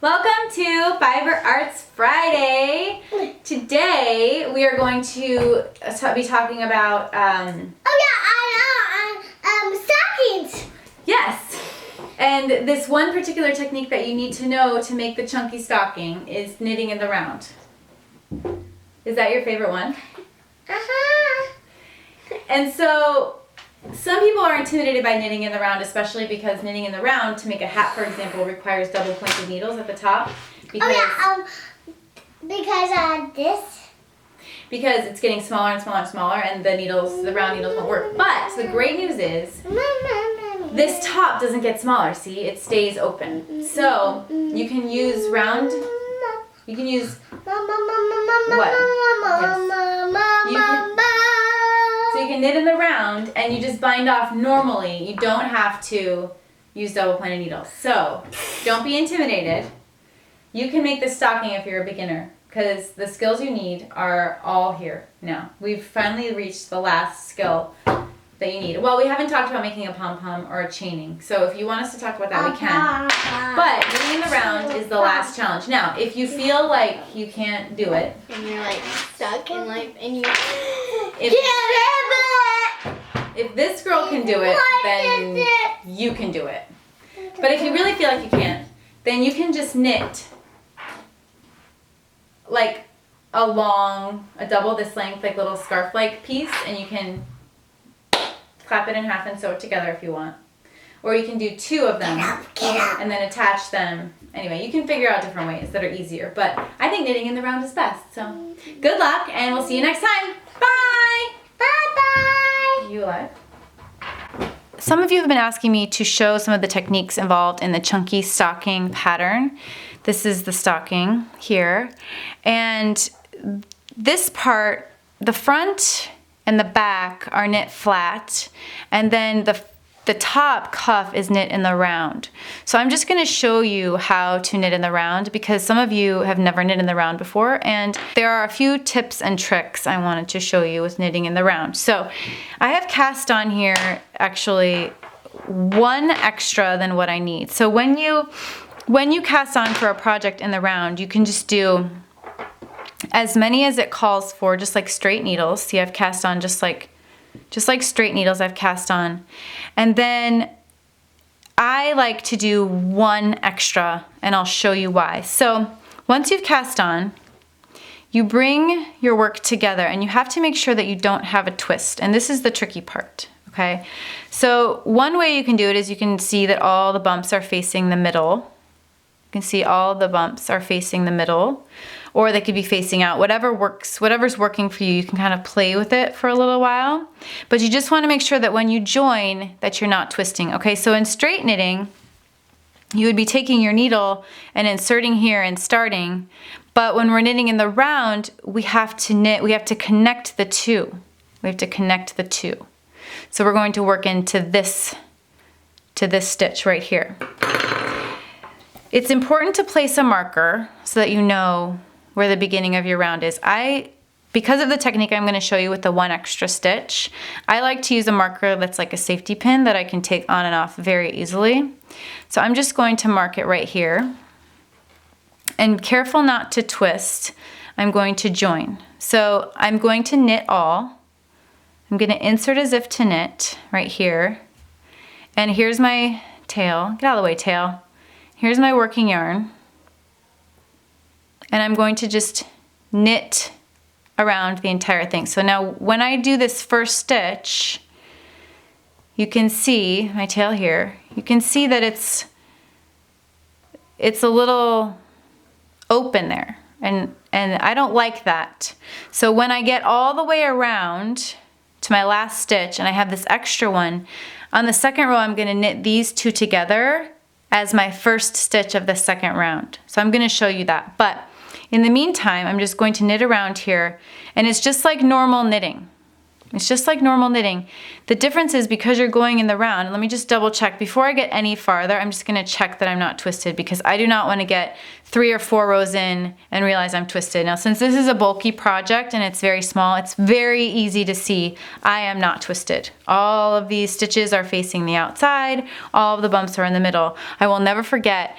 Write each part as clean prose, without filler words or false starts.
Welcome to Fiber Arts Friday. Today we are going to be talking about stockings. Yes. And this one particular technique that you need to know to make the chunky stocking is knitting in the round. Is that your favorite one? Uh-huh. And so some people are intimidated by knitting in the round, especially because knitting in the round to make a hat, for example, requires double pointed needles at the top. Because it's getting smaller and smaller and smaller, and the round needles won't work. But the great news is this top doesn't get smaller. See, it stays open. So you can use round. You can use what? Yes. So you can knit in the round, and you just bind off normally. You don't have to use double pointed needles. So don't be intimidated. You can make this stocking if you're a beginner, because the skills you need are all here now. We've finally reached the last skill that you need. Well, we haven't talked about making a pom-pom or a chaining. So if you want us to talk about that, we can. But knitting in the round is the last challenge. Now, if you feel like you can't do it, and you're like stuck in life, and you if this girl can do it, then you can do it. But if you really feel like you can't, then you can just knit like a double this length, like little scarf-like piece, and you can clap it in half and sew it together if you want. Or you can do two of them and then attach them. Anyway, you can figure out different ways that are easier. But I think knitting in the round is best. So good luck, and we'll see you next time. Bye! Bye-bye! You alive? Some of you have been asking me to show some of the techniques involved in the chunky stocking pattern. This is the stocking here. And this part, the front and the back are knit flat, and then the top cuff is knit in the round. So I'm just going to show you how to knit in the round, because some of you have never knit in the round before, and there are a few tips and tricks I wanted to show you with knitting in the round. So I have cast on here actually one extra than what I need. So when you cast on for a project in the round, you can just do as many as it calls for, just like straight needles. See, I've cast on just like straight needles I've cast on. And then I like to do one extra, and I'll show you why. So once you've cast on, you bring your work together, and you have to make sure that you don't have a twist. And this is the tricky part, okay? So one way you can do it is you can see that all the bumps are facing the middle. You can see all the bumps are facing the middle, or they could be facing out. Whatever's working for you, you can kind of play with it for a little while. But you just want to make sure that when you join, that you're not twisting. Okay, so in straight knitting, you would be taking your needle and inserting here and starting. But when we're knitting in the round, we have to connect the two. We have to connect the two. So we're going to work into this stitch right here. It's important to place a marker so that you know where the beginning of your round is. Because of the technique I'm going to show you with the one extra stitch, I like to use a marker that's like a safety pin that I can take on and off very easily. So I'm just going to mark it right here. And careful not to twist, I'm going to join. So I'm going to knit all. I'm going to insert as if to knit right here. And here's my tail. Get out of the way, tail. Here's my working yarn, and I'm going to just knit around the entire thing. So now when I do this first stitch, you can see my tail here. You can see that it's a little open there, and I don't like that. So when I get all the way around to my last stitch and I have this extra one, on the second row I'm going to knit these two together as my first stitch of the second round. So I'm going to show you that. But in the meantime, I'm just going to knit around here, and it's just like normal knitting. It's just like normal knitting. The difference is because you're going in the round, let me just double check. Before I get any farther, I'm just gonna check that I'm not twisted, because I do not wanna get 3 or 4 rows in and realize I'm twisted. Now, since this is a bulky project and it's very small, it's very easy to see I am not twisted. All of these stitches are facing the outside, all of the bumps are in the middle. I will never forget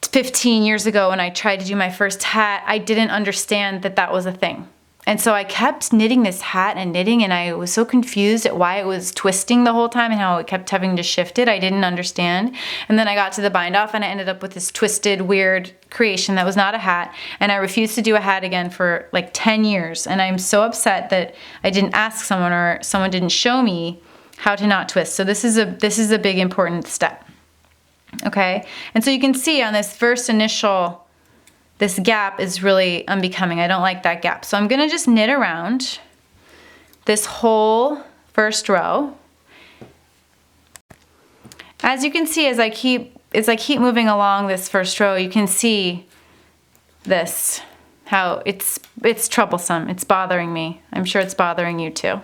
15 years ago when I tried to do my first hat, I didn't understand that that was a thing. And so I kept knitting this hat and knitting, and I was so confused at why it was twisting the whole time and how it kept having to shift it. I didn't understand. And then I got to the bind off and I ended up with this twisted, weird creation that was not a hat. And I refused to do a hat again for like 10 years. And I'm so upset that I didn't ask someone or someone didn't show me how to not twist. So this is a big important step. Okay? And so you can see on this first initial, this gap is really unbecoming. I don't like that gap. So I'm gonna just knit around this whole first row. As you can see, as I keep moving along this first row, you can see this, how it's troublesome. It's bothering me. I'm sure it's bothering you too.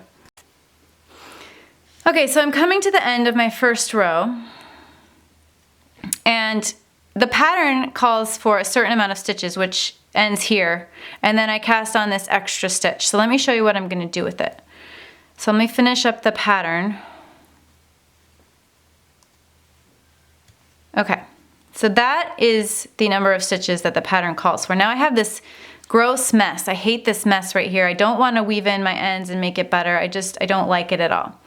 Okay, so I'm coming to the end of my first row, and the pattern calls for a certain amount of stitches, which ends here, and then I cast on this extra stitch. So let me show you what I'm going to do with it. So let me finish up the pattern. Okay, so that is the number of stitches that the pattern calls for. Now I have this gross mess. I hate this mess right here. I don't want to weave in my ends and make it better. I don't like it at all.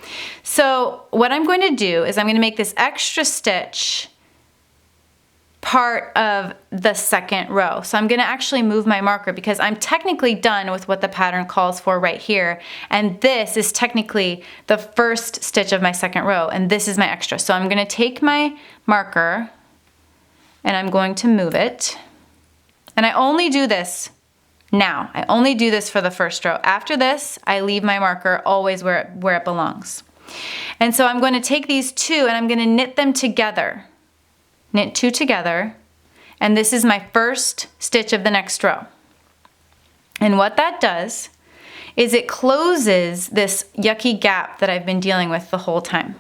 So what I'm going to do is I'm going to make this extra stitch part of the second row. So I'm going to actually move my marker because I'm technically done with what the pattern calls for right here. And this is technically the first stitch of my second row, and this is my extra. So I'm going to take my marker and I'm going to move it. And I only do this now. I only do this for the first row. After this, I leave my marker always where it belongs. And so I'm going to take these two and I'm going to knit them together. Knit two together, and this is my first stitch of the next row. And what that does is it closes this yucky gap that I've been dealing with the whole time.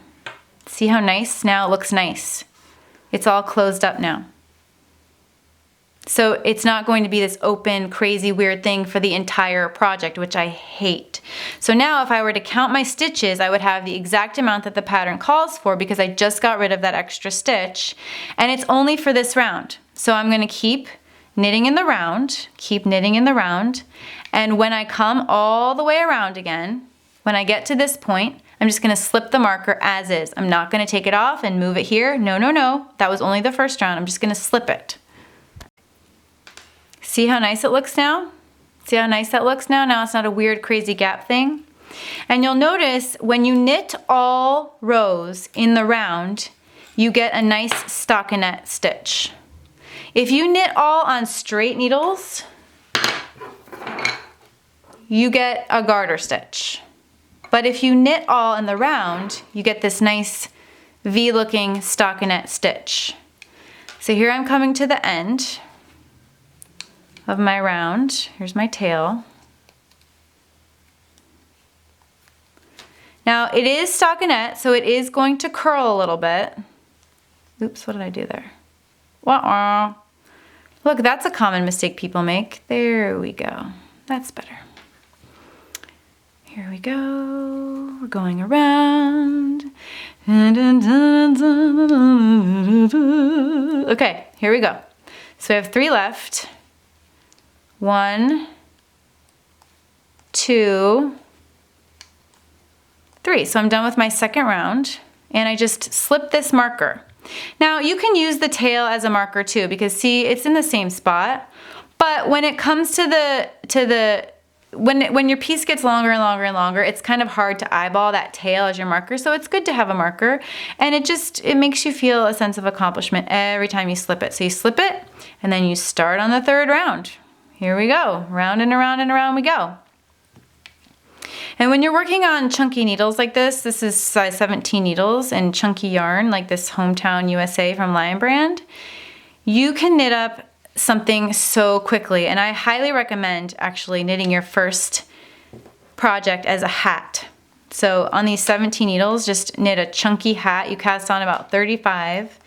See how nice? Now it looks nice. It's all closed up now. So it's not going to be this open, crazy, weird thing for the entire project, which I hate. So now if I were to count my stitches, I would have the exact amount that the pattern calls for because I just got rid of that extra stitch, and it's only for this round. So I'm going to keep knitting in the round, and when I come all the way around again, when I get to this point, I'm just going to slip the marker as is. I'm not going to take it off and move it here. No, no, no. That was only the first round. I'm just going to slip it. See how nice it looks now? See how nice that looks now? Now it's not a weird, crazy gap thing. And you'll notice when you knit all rows in the round, you get a nice stockinette stitch. If you knit all on straight needles, you get a garter stitch. But if you knit all in the round, you get this nice V-looking stockinette stitch. So here I'm coming to the end of my round. Here's my tail. Now it is stockinette, so it is going to curl a little bit. Oops, what did I do there? Wah-wah. Look, that's a common mistake people make. There we go. That's better. Here we go. We're going around. Okay, here we go. So we have 3 left. 1, 2, 3. So I'm done with my second round, and I just slip this marker. Now you can use the tail as a marker too, because see, it's in the same spot. But when it comes to when your piece gets longer and longer and longer, it's kind of hard to eyeball that tail as your marker. So it's good to have a marker, and it makes you feel a sense of accomplishment every time you slip it. So you slip it, and then you start on the third round. Here we go, round and around and around we go. And when you're working on chunky needles like this is size 17 needles and chunky yarn like this Hometown USA from Lion Brand, you can knit up something so quickly. And I highly recommend actually knitting your first project as a hat. So on these 17 needles, just knit a chunky hat. You cast on about 35.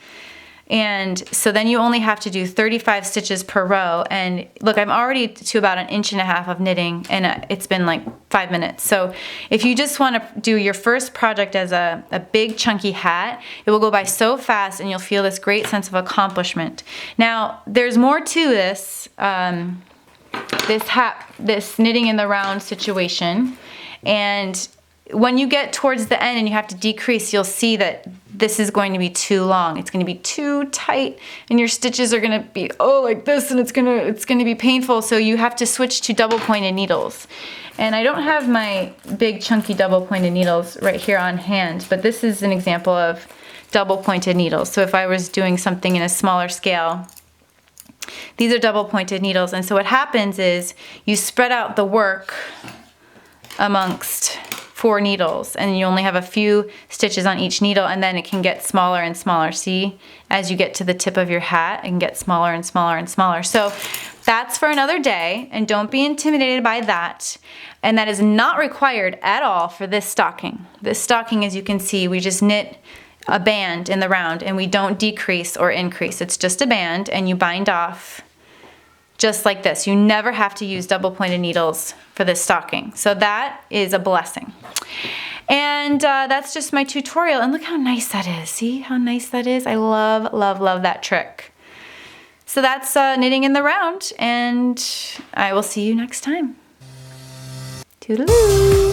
And so then you only have to do 35 stitches per row. And look, I'm already to about 1.5 inches of knitting, and it's been like 5 minutes. So if you just want to do your first project as a big chunky hat, it will go by so fast and you'll feel this great sense of accomplishment. Now, there's more to this, this knitting in the round situation. And when you get towards the end and you have to decrease, you'll see that this is going to be too long. It's going to be too tight, and your stitches are going to be like this, and it's going to be painful. So you have to switch to double pointed needles. And I don't have my big chunky double pointed needles right here on hand, but this is an example of double pointed needles. So if I was doing something in a smaller scale, these are double pointed needles. And so what happens is you spread out the work amongst 4 needles, and you only have a few stitches on each needle, and then it can get smaller and smaller. See, as you get to the tip of your hat, it can get smaller and smaller and smaller. So that's for another day, and don't be intimidated by that. And that is not required at all for this stocking. This stocking, as you can see, we just knit a band in the round, and we don't decrease or increase. It's just a band, and you bind off just like this. You never have to use double pointed needles for this stocking. So that is a blessing. And that's just my tutorial. And look how nice that is. See how nice that is? I love, love, love that trick. So that's knitting in the round, and I will see you next time. Toodaloo.